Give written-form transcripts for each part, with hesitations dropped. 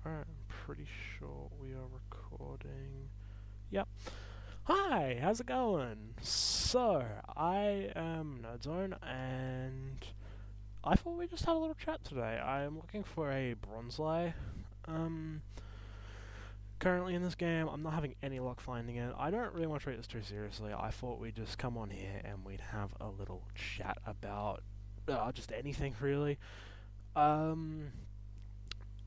Alright, I'm pretty sure we are recording. Yep. Hi, how's it going? So, I am Nerdzone, and I thought we'd just have a little chat today. I am looking for a Bronzely. Um, Currently in this game, I'm not having any luck finding it. I don't really want to treat this too seriously. I thought we'd just come on here and we'd have a little chat about just anything, really. Um,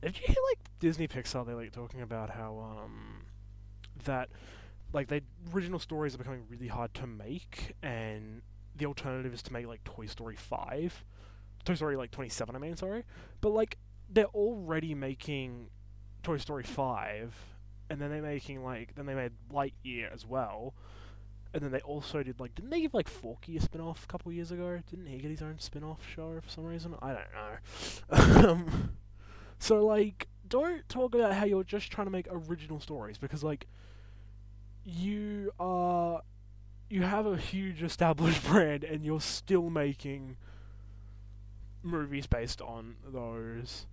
Did you hear like Disney Pixar? They like talking about how that like the original stories are becoming really hard to make, and the alternative is to make like Toy Story 5, Toy Story like 27. I mean, sorry, but like they're already making Toy Story 5, and then they're making then they made Lightyear as well. And then they also did didn't they give like Forky a spin off a couple years ago? Didn't he get his own spin off show for some reason? I don't know. So, don't talk about how you're just trying to make original stories, because, you are. You have a huge established brand and you're still making movies based on those,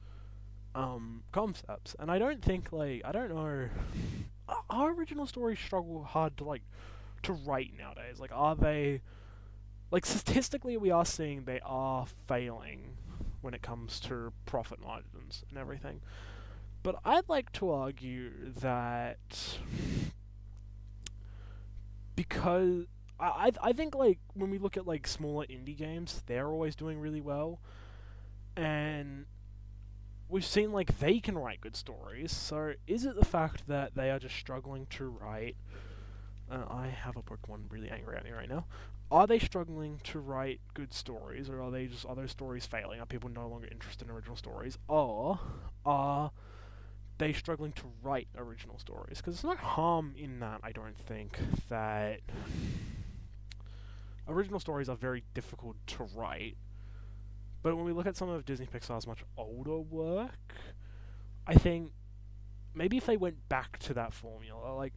concepts. And I don't think, I don't know. Our original stories struggle hard to write nowadays. Are they. Statistically, we are seeing they are failing when it comes to profit margins and everything. But I'd like to argue that because I think when we look at smaller indie games, they're always doing really well, and we've seen they can write good stories. So is it the fact that they are just struggling to write? I have a Pokemon really angry at me right now. Are they struggling to write good stories, or are those stories failing? Are people no longer interested in original stories, or are they struggling to write original stories? Because there's no harm in that. I don't think that original stories are very difficult to write. But when we look at some of Disney Pixar's much older work, I think maybe if they went back to that formula,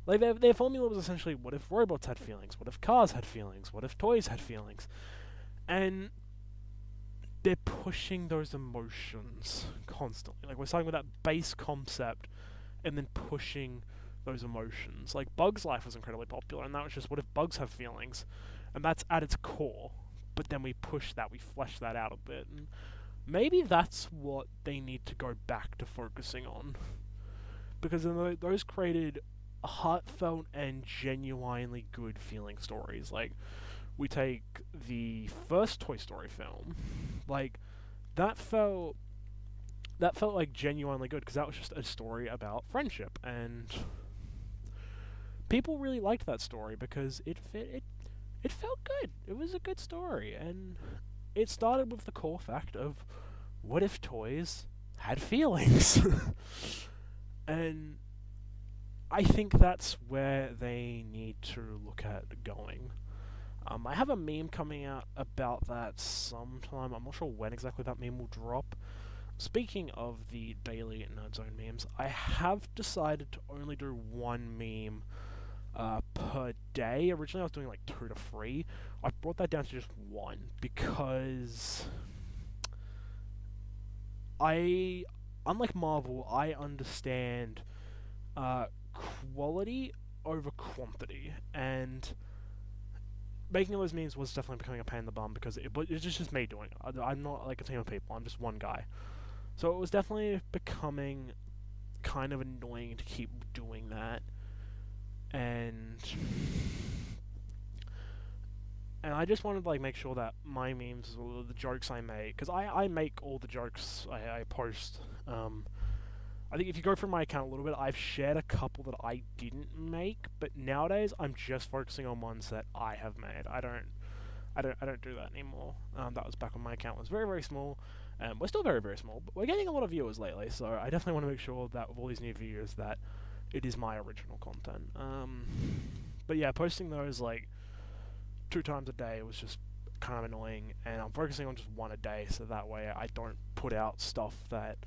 their formula was essentially, what if robots had feelings? What if cars had feelings? What if toys had feelings? And they're pushing those emotions constantly. We're starting with that base concept and then pushing those emotions. Bug's Life was incredibly popular, and that was just, what if bugs have feelings? And that's at its core. But then we push that, we flesh that out a bit. And maybe that's what they need to go back to focusing on. Because those created heartfelt and genuinely good feeling stories. We take the first Toy Story film, that felt genuinely good, because that was just a story about friendship, and people really liked that story because it felt good. It was a good story, and it started with the core fact of, what if toys had feelings? And I think that's where they need to look at going. I have a meme coming out about that sometime. I'm not sure when exactly that meme will drop. Speaking of the daily Nerdzone memes, I have decided to only do one meme per day. Originally, I was doing 2 to 3. I brought that down to just 1 because unlike Marvel, I understand quality over quantity, and making those memes was definitely becoming a pain in the bum because it's just me doing it. I'm not a team of people. I'm just one guy. So it was definitely becoming kind of annoying to keep doing that, and I just wanted to make sure that my memes, or the jokes I make, because I make all the jokes I post. I think if you go through my account a little bit, I've shared a couple that I didn't make, but nowadays I'm just focusing on ones that I have made. I don't do that anymore. That was back when my account was very, very small. We're still very, very small, but we're getting a lot of viewers lately, so I definitely want to make sure that with all these new viewers that it is my original content. But yeah, posting those 2 times a day was just kind of annoying, and I'm focusing on just 1 a day, so that way I don't put out stuff that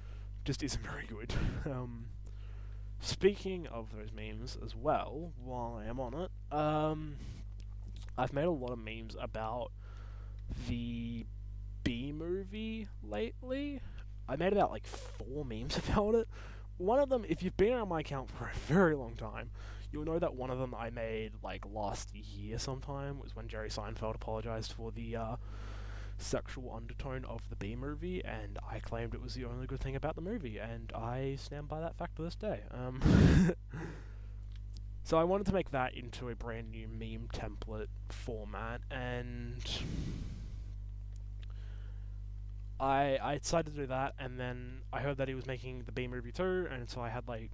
just isn't very good. Speaking of those memes as well, while I am on it, I've made a lot of memes about the B movie lately. I made about like 4 memes about it. One of them, if you've been on my account for a very long time, you'll know that one of them I made like last year sometime was when Jerry Seinfeld apologized for the sexual undertone of the B movie, and I claimed it was the only good thing about the movie, and I stand by that fact to this day. So I wanted to make that into a brand new meme template format, and I decided to do that, and then I heard that he was making the B movie too, and so I had like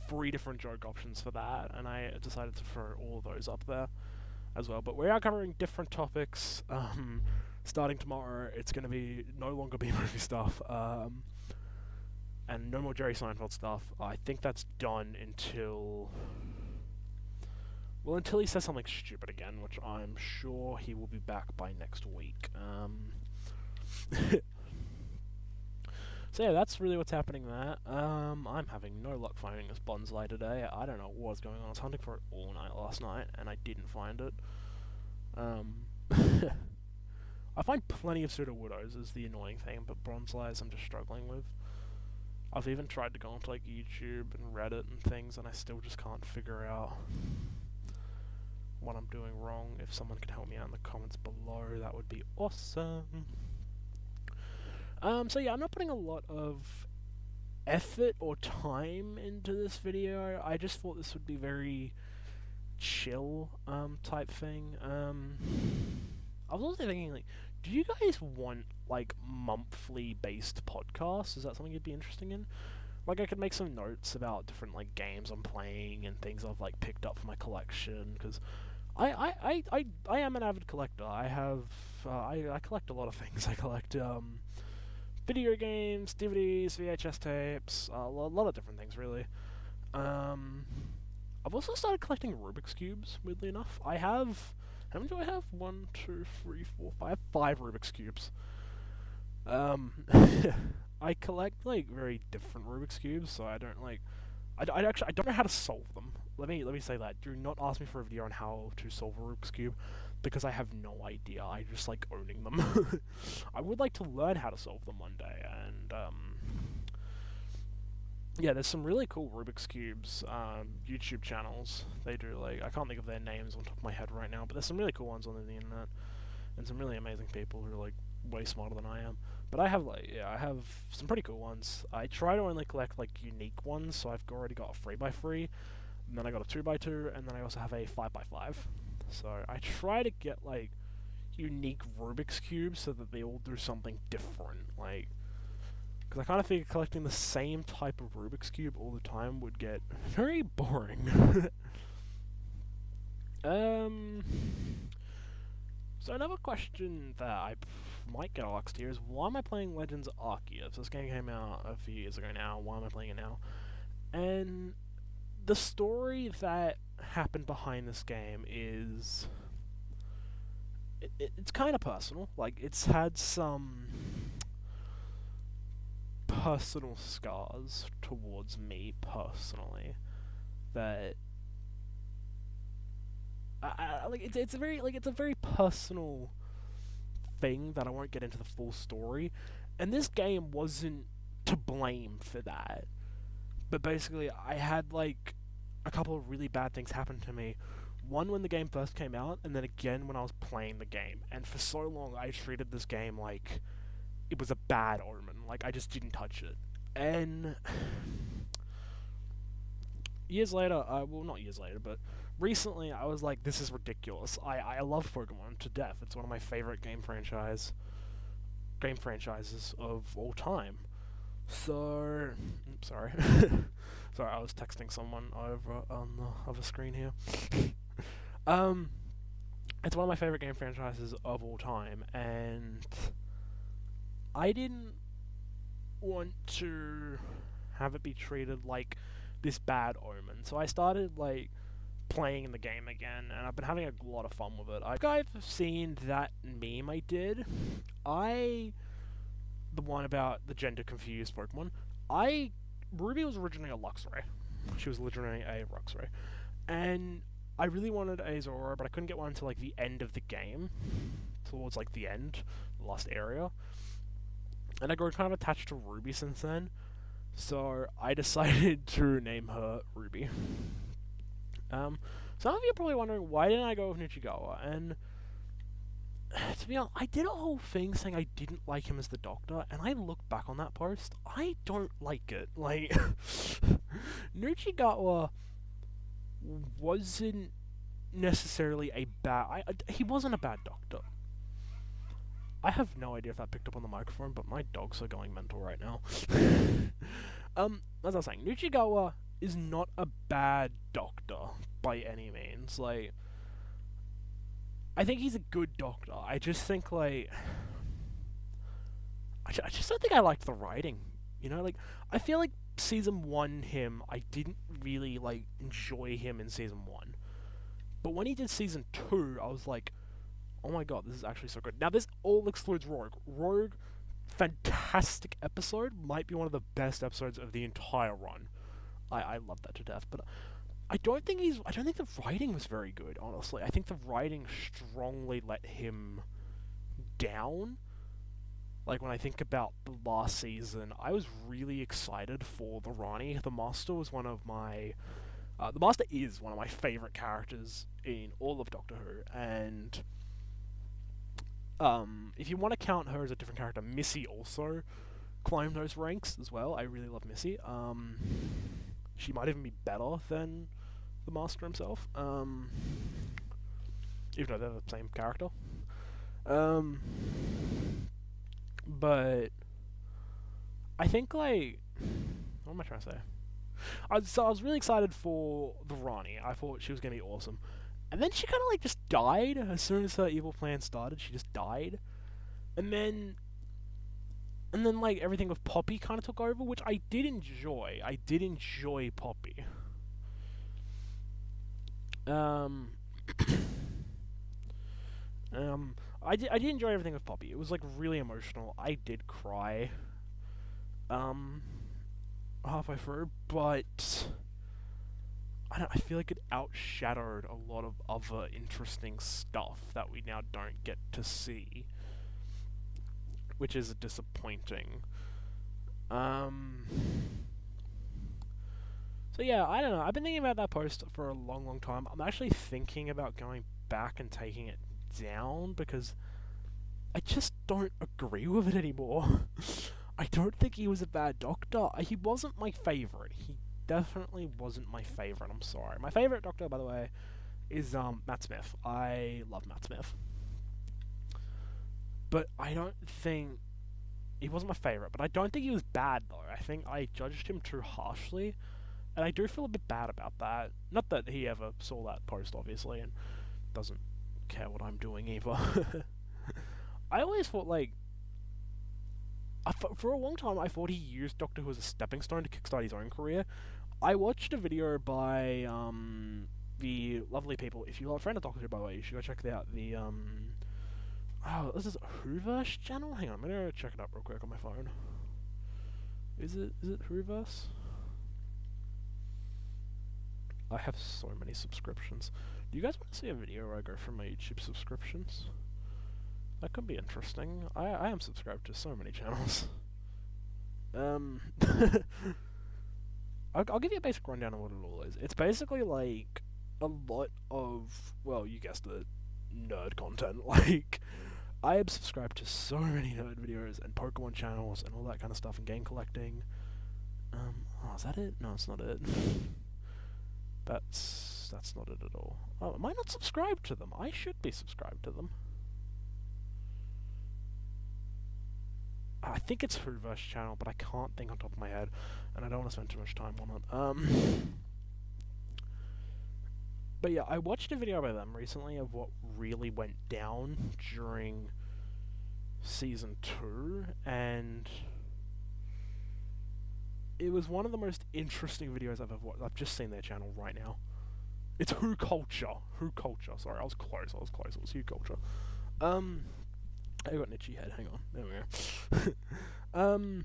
3 different joke options for that, and I decided to throw all of those up there as well. But we are covering different topics. Starting tomorrow, it's going to be no longer B movie stuff, and no more Jerry Seinfeld stuff. I think that's done until he says something stupid again, which I'm sure he will be back by next week. So yeah, that's really what's happening there. I'm having no luck finding this bonsai today. I don't know what's going on. I was hunting for it all night last night, and I didn't find it. I find plenty of pseudo-widows is the annoying thing, but bonsais I'm just struggling with. I've even tried to go onto like YouTube and Reddit and things, and I still just can't figure out what I'm doing wrong. If someone could help me out in the comments below, that would be awesome. So yeah, I'm not putting a lot of effort or time into this video. I just thought this would be very chill, type thing. I was also thinking, like, do you guys want, like, monthly based podcasts? Is that something you'd be interested in? Like, I could make some notes about different, like, games I'm playing and things I've, like, picked up for my collection, because I am an avid collector. I have, I collect a lot of things. I collect, video games, DVDs, VHS tapes, a lot of different things, really. I've also started collecting Rubik's Cubes, weirdly enough. I have, how many do I have? 1, 2, 3, 4, 5, 5 Rubik's Cubes. I collect, like, very different Rubik's Cubes, so I don't, like, I don't know how to solve them. Let me say that. Do not ask me for a video on how to solve a Rubik's Cube, because I have no idea. I just like owning them. I would like to learn how to solve them one day, and yeah, there's some really cool Rubik's Cubes YouTube channels. They do, like, I can't think of their names on top of my head right now, but there's some really cool ones on the internet, and some really amazing people who are, like, way smarter than I am. But I have, like, yeah, I have some pretty cool ones. I try to only collect, like, unique ones, so I've already got a 3x3, and then I got a 2x2, and then I also have a 5x5. So I try to get, like, unique Rubik's Cubes so that they all do something different, like, because I kind of figure collecting the same type of Rubik's Cube all the time would get very boring. So another question that I might get asked here is, why am I playing Legends Arceus? This game came out a few years ago now, why am I playing it now? And the story that happened behind this game is, it's kind of personal. Like, it's had some personal scars towards me personally that I like. It's a very personal thing that I won't get into the full story, and this game wasn't to blame for that. But basically, I had, like, a couple of really bad things happen to me. One when the game first came out, and then again when I was playing the game. And for so long, I treated this game like it was a bad omen. Like, I just didn't touch it. And years later, well, not years later, but recently, I was like, this is ridiculous. I love Pokemon to death. It's one of my favorite game franchises of all time. So, sorry. Sorry, I was texting someone over on the other screen here. It's one of my favorite game franchises of all time, and I didn't want to have it be treated like this bad omen. So I started, like, playing the game again, and I've been having a lot of fun with it. You guys have seen that meme I did. The one about the gender-confused Pokemon. Ruby was originally a Luxray. She was originally a Roxray. And I really wanted a Zora, but I couldn't get one until, like, the end of the game. Towards, like, the end, the last area. And I grew kind of attached to Ruby since then. So I decided to name her Ruby. Some of you are probably wondering, why didn't I go with Nichigawa? And to be honest, I did a whole thing saying I didn't like him as the Doctor, and I look back on that post, I don't like it. Like, Nichigawa wasn't necessarily a bad... he wasn't a bad Doctor. I have no idea if that picked up on the microphone, but my dogs are going mental right now. As I was saying, Nichigawa is not a bad Doctor by any means. Like, I think he's a good Doctor. I just think, like... I just don't think I liked the writing. You know, like, I feel like Season 1 him, I didn't really, like, enjoy him in Season 1. But when he did Season 2, I was like, oh my god, this is actually so good. Now, this all excludes Rogue. Rogue, fantastic episode, might be one of the best episodes of the entire run. I love that to death, but I don't think the writing was very good, honestly. I think the writing strongly let him down. Like, when I think about the last season, I was really excited for the Rani. The Master was one of my... the Master is one of my favourite characters in all of Doctor Who, and... if you want to count her as a different character, Missy also climbed those ranks as well. I really love Missy. She might even be better than the Master himself, even though they're the same character. But I think, like, what am I trying to say? I was really excited for the Rani. I thought she was going to be awesome. And then she kind of, like, just died as soon as her evil plan started. She just died. And then, like, everything with Poppy kind of took over, which I did enjoy. I did enjoy Poppy. I did enjoy everything with Poppy. It was, like, really emotional. I did cry, halfway through, but I feel like it outshadowed a lot of other interesting stuff that we now don't get to see, which is disappointing. So yeah, I don't know. I've been thinking about that post for a long, long time. I'm actually thinking about going back and taking it down because I just don't agree with it anymore. I don't think he was a bad Doctor. He wasn't my favourite. He definitely wasn't my favourite. I'm sorry. My favourite Doctor, by the way, is Matt Smith. I love Matt Smith. But I don't think... He wasn't my favourite, but I don't think he was bad, though. I think I judged him too harshly, and I do feel a bit bad about that. Not that he ever saw that post, obviously, and doesn't care what I'm doing either. I always thought, like... For a long time, I thought he used Doctor Who as a stepping stone to kickstart his own career. I watched a video by the lovely people. If you're a friend of Doctor Who, by the way, you should go check out the... Oh, this is Whoverse channel? Hang on, I'm gonna check it up real quick on my phone. Is it Whoverse? I have so many subscriptions. Do you guys want to see a video where I go through my YouTube subscriptions? That could be interesting. I am subscribed to so many channels. I'll give you a basic rundown of what it all is. It's basically like a lot of, well, you guessed it, nerd content. Like, I am subscribed to so many nerd videos and Pokemon channels and all that kind of stuff and game collecting. Oh, is that it? No, it's not it. That's not it at all. Oh, am I not subscribed to them? I should be subscribed to them. I think it's Whoverse channel, but I can't think on top of my head, and I don't want to spend too much time on it. But yeah, I watched a video by them recently of what really went down during Season 2, and it was one of the most interesting videos I've ever watched. I've just seen their channel right now. It's Who Culture. Who Culture. Sorry, I was close. It was Who Culture. I got an itchy head, hang on. There we go.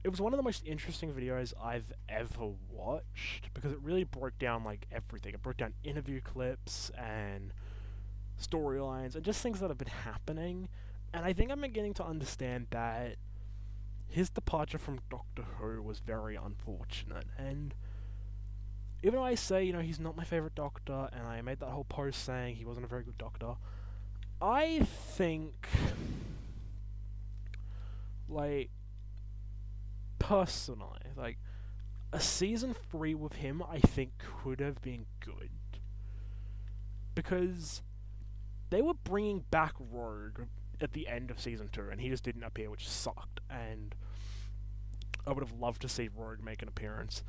It was one of the most interesting videos I've ever watched, because it really broke down, like, everything. It broke down interview clips, and storylines, and just things that have been happening, and I think I'm beginning to understand that his departure from Doctor Who was very unfortunate, and even though I say, he's not my favourite Doctor, and I made that whole post saying he wasn't a very good Doctor, I think, personally, a season 3 with him, I think, could have been good. Because they were bringing back Rogue at the end of season 2, and he just didn't appear, which sucked, and I would have loved to see Rogue make an appearance.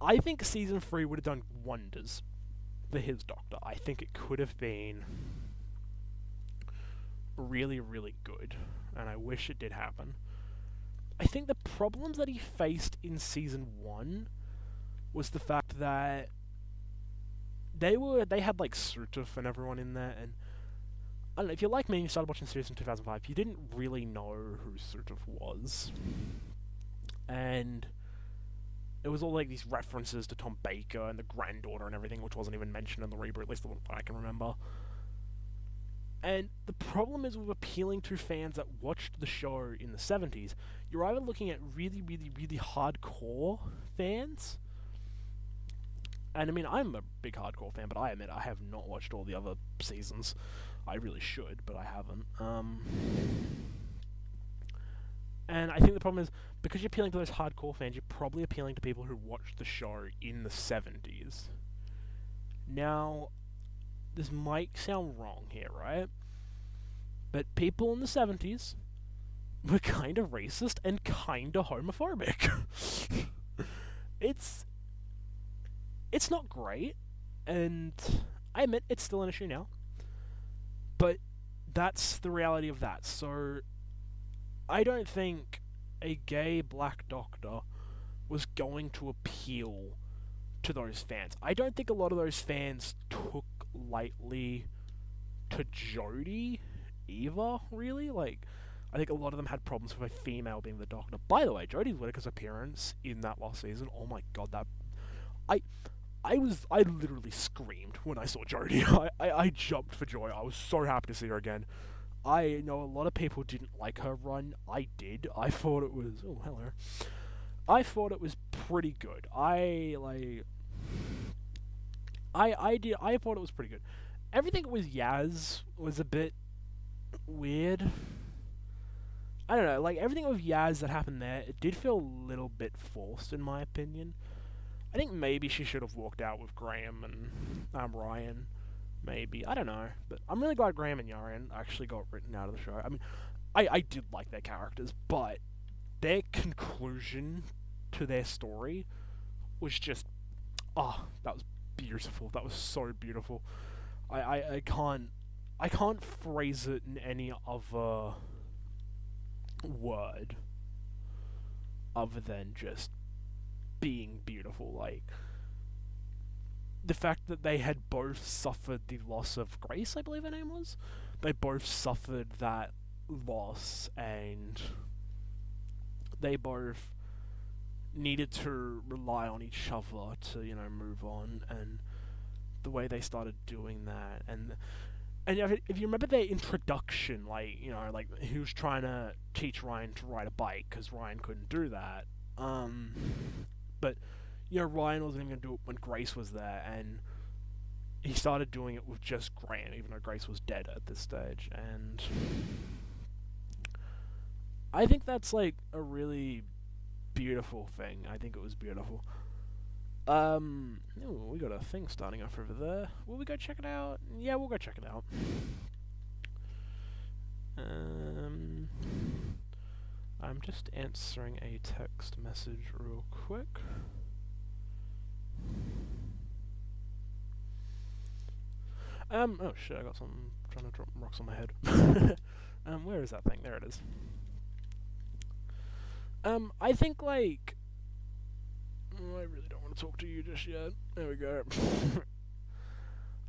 I think season 3 would have done wonders for his Doctor. I think it could have been really, really good, and I wish it did happen. I think the problems that he faced in season 1 was the fact that they had Sutuf and everyone in there, and I don't know, if you're like me and you started watching series in 2005, you didn't really know who Sutuf was. And it was all these references to Tom Baker and the granddaughter and everything, which wasn't even mentioned in the reboot, at least the one I can remember. And the problem is with appealing to fans that watched the show in the 70s, you're either looking at really, really, really hardcore fans, and I mean, I'm a big hardcore fan, but I admit I have not watched all the other seasons. I really should, but I haven't. And I think the problem is, because you're appealing to those hardcore fans, you're probably appealing to people who watched the show in the 70s. Now, this might sound wrong here, right? But people in the 70s were kind of racist and kind of homophobic. It's not great, and I admit it's still an issue now. But that's the reality of that. So I don't think a gay black Doctor was going to appeal to those fans. I don't think a lot of those fans took lightly to Jodie either, really. I think a lot of them had problems with a female being the Doctor. By the way, Jodie Whittaker's appearance in that last season, oh my god, I literally screamed when I saw Jodie. I jumped for joy. I was so happy to see her again. I know a lot of people didn't like her run. I did. I thought it was... Oh, hello. I thought it was pretty good. I thought it was pretty good. Everything with Yaz was a bit weird. I don't know, everything with Yaz that happened there, it did feel a little bit forced, in my opinion. I think maybe she should have walked out with Graham and Ryan. Maybe. I don't know. But I'm really glad Graham and Yarian actually got written out of the show. I mean, I did like their characters, but their conclusion to their story was just... Oh, that was beautiful. That was so beautiful. I can't phrase it in any other word other than just being beautiful. The fact that they had both suffered the loss of Grace, I believe her name was. They both suffered that loss, and they both needed to rely on each other to, move on, and the way they started doing that, and if you remember their introduction, he was trying to teach Ryan to ride a bike, because Ryan couldn't do that, but Ryan wasn't even going to do it when Grace was there, and he started doing it with just Graham, even though Grace was dead at this stage, and I think that's, a really beautiful thing. I think it was beautiful. Ooh, we got a thing starting off over there. Will we go check it out? Yeah, we'll go check it out. I'm just answering a text message real quick. Oh shit, I got some trying to drop rocks on my head. Where is that thing? There it is. I think, I really don't want to talk to you just yet. There we go.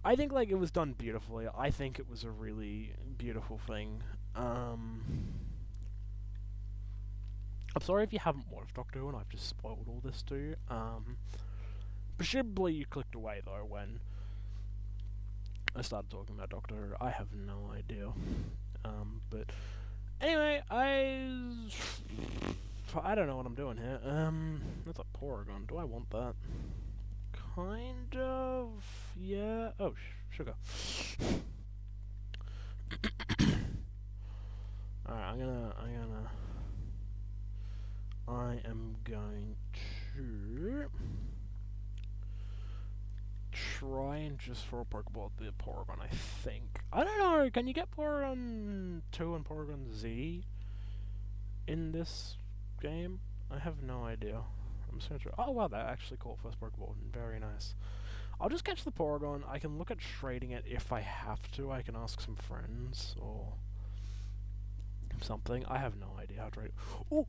I think, it was done beautifully. I think it was a really beautiful thing. I'm sorry if you haven't watched Doctor Who and I've just spoiled all this to you. Presumably you clicked away, though, when I started talking about Doctor Who. I have no idea. But anyway, I don't know what I'm doing here. That's a Porygon. Do I want that? Kind of. Yeah. Oh, sugar. Alright, I am going to try and just throw a Pokeball at the Porygon, I think. I don't know, can you get Porygon 2 and Porygon Z in this game? I have no idea. I'm just gonna try. Oh wow, that actually caught first Pokeball. Very nice. I'll just catch the Porygon. I can look at trading it if I have to. I can ask some friends or something. I have no idea how to trade. Oh,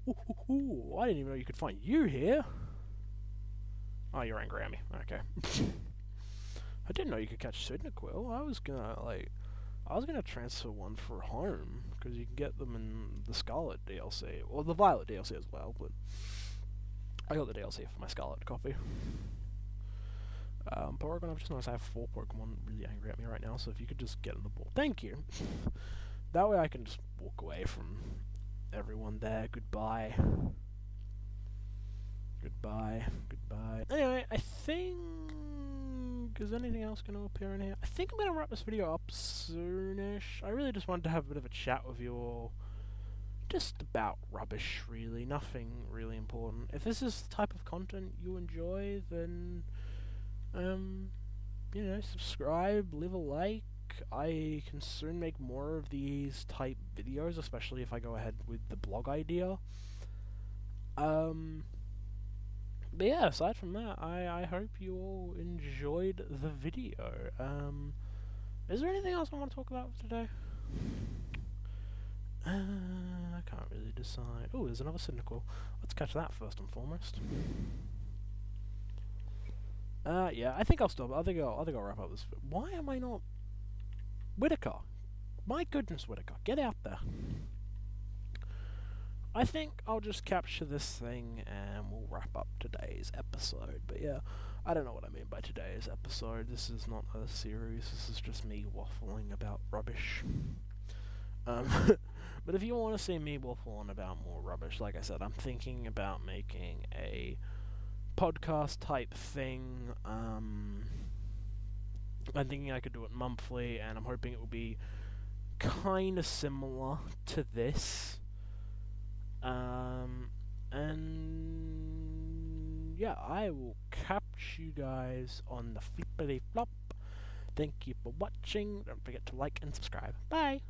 I didn't even know you could find you here. Oh, you're angry at me. Okay. I didn't know you could catch Cyndaquil. I was gonna transfer one for home because you can get them in the Scarlet DLC or the Violet DLC as well. But I got the DLC for my Scarlet copy. Porygon, I've just noticed I have 4 Pokemon really angry at me right now. So if you could just get in the ball, thank you. That way I can just walk away from everyone there. Goodbye. Goodbye. Goodbye. Anyway, I think... Is anything else going to appear in here? I think I'm going to wrap this video up soonish. I really just wanted to have a bit of a chat with you all. Just about rubbish, really. Nothing really important. If this is the type of content you enjoy, then... you know, subscribe, leave a like. I can soon make more of these type videos, especially if I go ahead with the blog idea. But yeah, aside from that, I hope you all enjoyed the video. Is there anything else I want to talk about today? I can't really decide. Oh, there's another Cyndaquil. Let's catch that first and foremost. Yeah, I think I'll stop. I think I'll wrap up this. Why am I not... Whitaker. My goodness, Whitaker. Get out there. I think I'll just capture this thing and we'll wrap up today's episode. But yeah, I don't know what I mean by today's episode. This is not a series. This is just me waffling about rubbish. But if you want to see me waffle on about more rubbish, like I said, I'm thinking about making a podcast type thing. I'm thinking I could do it monthly, and I'm hoping it will be kind of similar to this. And yeah, I will catch you guys on the flippity flop. Thank you for watching. Don't forget to like and subscribe. Bye.